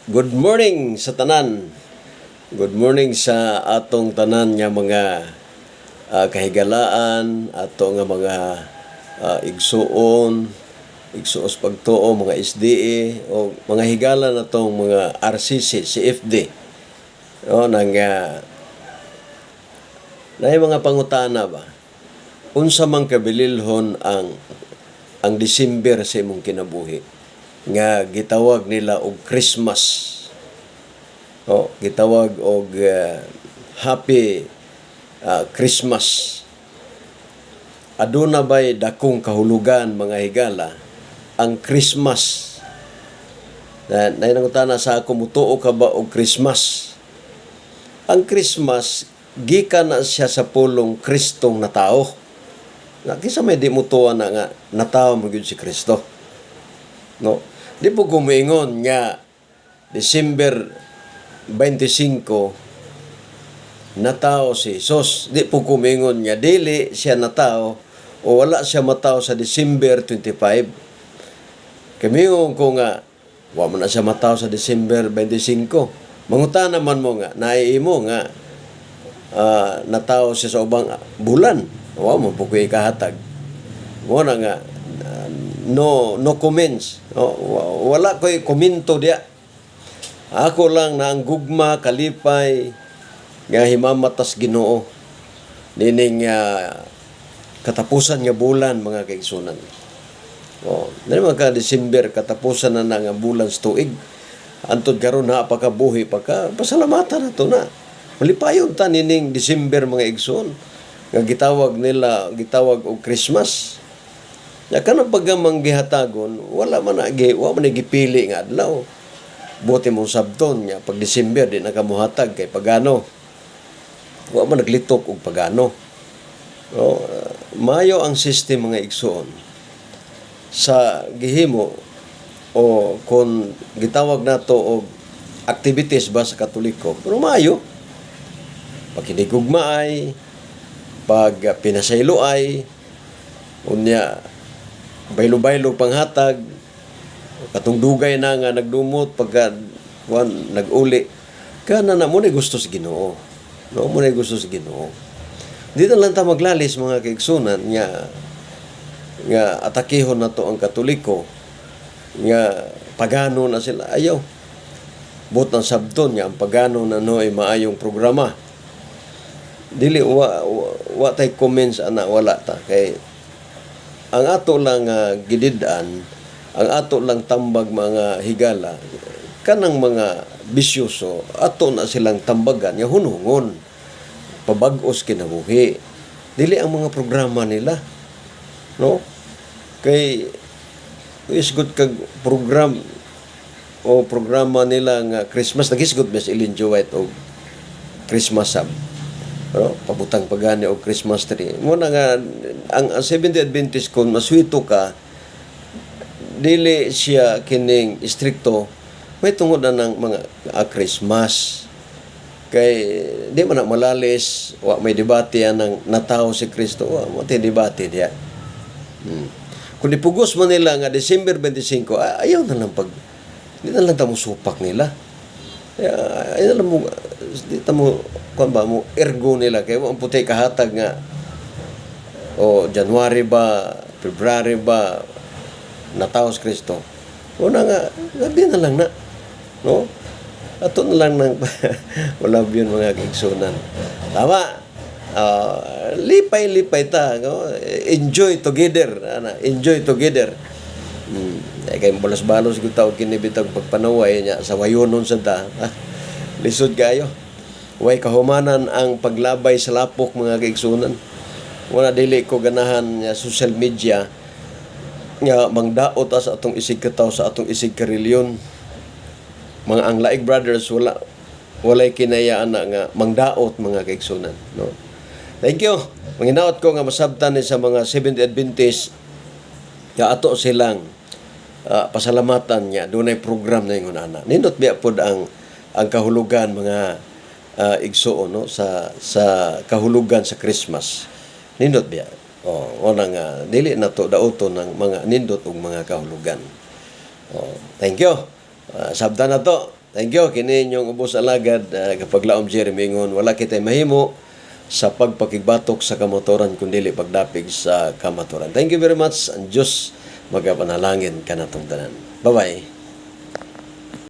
Good morning sa tanan. Good morning sa atong tanan nga mga kahigalaan, ato nga mga igsuos pagtuo, mga SDA o mga higala na tong mga RCC, CFD. O nang mga pangutana ba? Unsa man kabililhon ang December sa imong kinabuhi nga gitawag nila og Christmas. Gitawag og Happy Christmas. Aduna ba'y dakong kahulugan mga higala ang Christmas? Nanangutana sa ako, mutuo ka ba og Christmas? Ang Christmas gikan na siya sa pulong Kristong na tao. Kisa may di mutuwa na nga natawo mo gyud si Kristo. No? Di po gumingon nga December 25 natao si Jesus. Di po gumingon nga dili siya natao o wala siya matao sa December 25. Kamingon ko nga wa man na siya matao sa December 25. Mangutan naman mo nga naiimo nga natao siya sa ubang bulan. Wa mo po ko'y kahatag. Mo na nga no comments. Wala ko'y komento diya. Ako lang na ang gugma, kalipay, nga himamatas Ginoo. Nining katapusan nga bulan, mga kaigsunan. Dali mga December, katapusan na nga bulan sa tuig. Antod karon na pagkabuhi, pasalamatan na to na. Malipayon ta nining December, mga igsoon. Nga gitawag og Christmas. Kanang paggamang gihatagon, wala man gipili nga adlaw. Buti mong sabton nga pag December di nakamuhatag kay pagano. Wa man naglitok og pagano. Mayo ang system mga igsoon sa gihimo o kung gitawag nato og activities ba sa Katoliko. Pero mayo pakinigugmaay, pag pinasayloay, unya baylo-baylo panghatag, katong dugay na nga nagdumot pagka nag-uli, kana na mo na gusto sa Ginoo. No, mo na gusto sa Ginoo. Dito lang ta maglalis mga kaigsunan nga atakihon na to ang Katoliko, nga pagano na sila. Ayaw. But ang sabton nga ang pagano na no ay maayong programa. Dili wa tay comments ana wala ta kay ang ato lang gidid-an, ang ato lang tambag mga higala, kanang mga bisyoso, ato na silang tambagan, nga hunungon, pabag-os kinabuhi. Dili ang mga programa nila. No? Kay, isgot kag programa nila nga Christmas, nagisgot mes Ellen G. White o Christmas Sab. Pabutang pagani o Christmas tree. Muna nga, ang Seventh-day Adventist kung maswito ka, dili siya kining istrikto, may tungod na ng mga Christmas. Kay, di man na malalis, may debate yan ng natao si Kristo, mati debate diya. Kung ipugos mo nila nga December 25, ayaw na lang di na lang tamo supak nila. Ayaw na lang mo, di tamo, mo ergo nila kayo ang putay kahatag nga January ba, February ba nataos Kristo. Una nga di na lang na, no? Ato na lang nang wala yun mga kigsunan. Tama. Lipay ta, no? Enjoy together, enjoy together. Kay balas-balos ko tawag kinibitag pagpanaway niya sa wayonon sa ta. Lisod kayo. Way kahumanan ang paglabay sa lapok mga kaigsunan. Wala dili ko ganahan social media nga mangdaot sa atong isig kataw sa atong isig karilyon. Mga ang laig brothers walay kinayaan na nga mangdaot mga kaigsunan, no. Thank you. Manginaot ko nga masabtan ni sa mga Seventh Adventist nga ato silang pasalamatan niya. Dunay program na ingon ana. Nindot biya pod ang kahulugan mga igsuon, no, sa kahulugan sa Christmas. Nindot biya. Wala nga dili na to dauton ng mga nindot ug mga kahulugan. Thank you. Sabta na to. Thank you. Kini inyong ubos alagad kapag laom Jerry mingon wala kitay mahimo sa pagpakigbatok sa kamotoran kundi pagdapig sa kamaturan. Thank you very much. Ang Diyos magapanalangin kanatong tanan. Bye-bye.